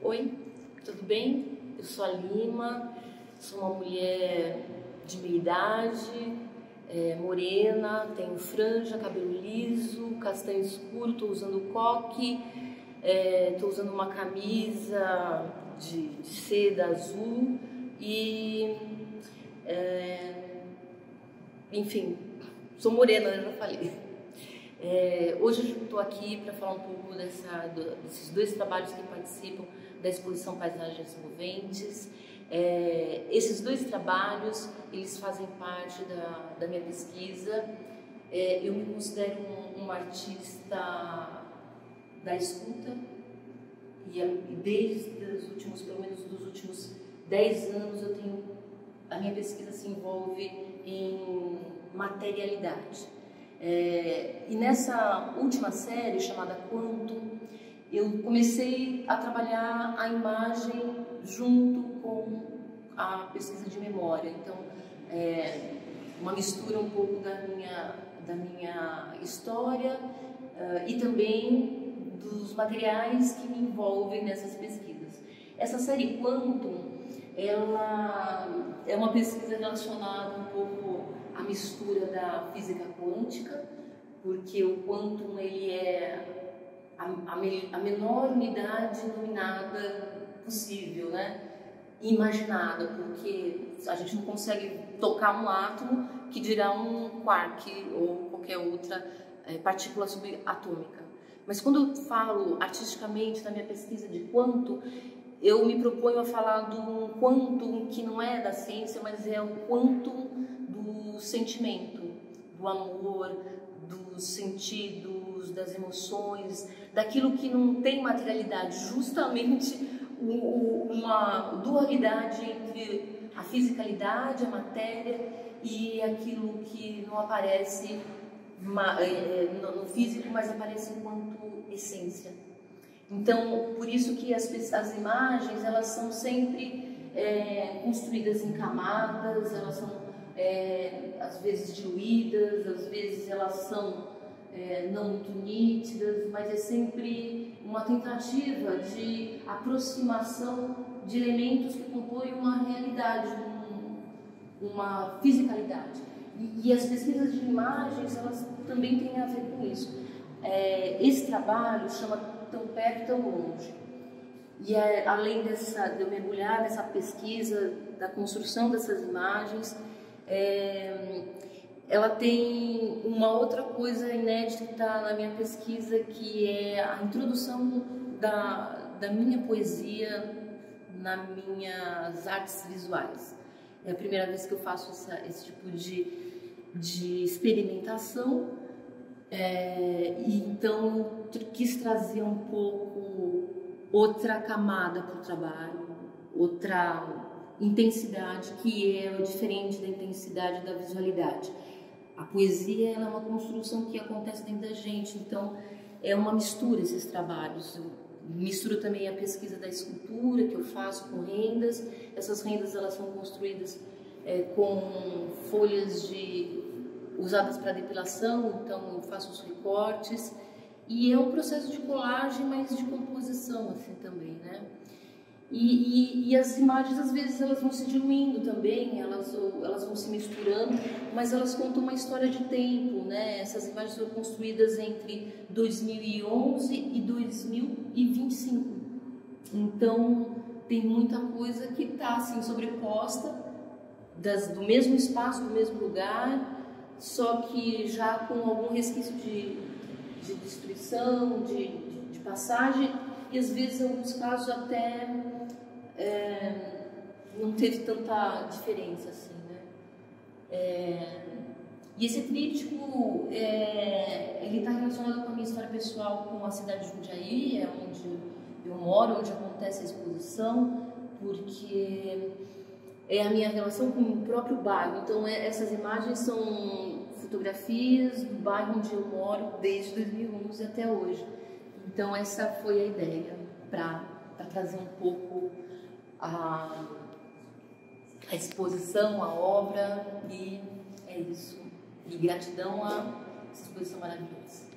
Oi, tudo bem? Eu sou a Lima, sou uma mulher de meia idade, morena, tenho franja, cabelo liso, castanho escuro, estou usando coque, estou usando uma camisa de seda azul e, enfim, sou morena, né? Já falei. Hoje eu estou aqui para falar um pouco desses dois trabalhos que participam da exposição Paisagens Moventes. Esses dois trabalhos, eles fazem parte da minha pesquisa. Eu me considero uma artista da escuta e desde os últimos, pelo menos dos últimos 10 anos, a minha pesquisa se envolve em materialidade. E nessa última série, chamada Quantum, eu comecei a trabalhar a imagem junto com a pesquisa de memória. Então, uma mistura um pouco da minha história e também dos materiais que me envolvem nessas pesquisas. Essa série Quantum, ela é uma pesquisa relacionada um pouco à mistura da física quântica, porque o quantum ele é a menor unidade iluminada possível, né? Imaginada, porque a gente não consegue tocar um átomo, que dirá um quark ou qualquer outra partícula subatômica. Mas quando eu falo artisticamente na minha pesquisa de quantum, eu me proponho a falar de um quantum que não é da ciência, mas é o quantum do sentimento, do amor, dos sentidos, das emoções, daquilo que não tem materialidade, justamente uma dualidade entre a fisicalidade, a matéria e aquilo que não aparece no físico, mas aparece enquanto essência. Então, por isso que as imagens, elas são sempre construídas em camadas, elas são às vezes diluídas, às vezes elas são não muito nítidas, mas é sempre uma tentativa de aproximação de elementos que compõem uma realidade, uma fisicalidade. E as pesquisas de imagens, elas também têm a ver com isso. Esse trabalho chama Tão Perto, Tão Longe. E além de eu mergulhar nessa pesquisa, da construção dessas imagens, ela tem uma outra coisa inédita na minha pesquisa, que é a introdução da minha poesia nas minhas artes visuais. É a primeira vez que eu faço esse tipo de experimentação, e então eu quis trazer um pouco outra camada para o trabalho, outra intensidade que é diferente da intensidade da visualidade. A poesia, ela é uma construção que acontece dentro da gente, então é uma mistura esses trabalhos. Eu misturo também a pesquisa da escultura que eu faço com rendas. Essas rendas, elas são construídas com folhas usadas para depilação, então eu faço os recortes. E é um processo de colagem, mas de composição assim também, né? E as imagens, às vezes, elas vão se diluindo também, elas vão se misturando, mas elas contam uma história de tempo, né? Essas imagens foram construídas entre 2011 e 2025. Então, tem muita coisa que está assim, sobreposta do mesmo espaço, do mesmo lugar, só que já com algum resquício de destruição, de passagem, e às vezes, em alguns casos, até não teve tanta diferença assim, né? E esse tríptico, ele está relacionado com a minha história pessoal, com a cidade de Jundiaí, onde eu moro, onde acontece a exposição, porque é a minha relação com o próprio bairro. Então, essas imagens são fotografias do bairro onde eu moro desde 2011 até hoje. Então, essa foi a ideia, para trazer um pouco a exposição, a obra, e é isso. E gratidão a essa exposição maravilhosa.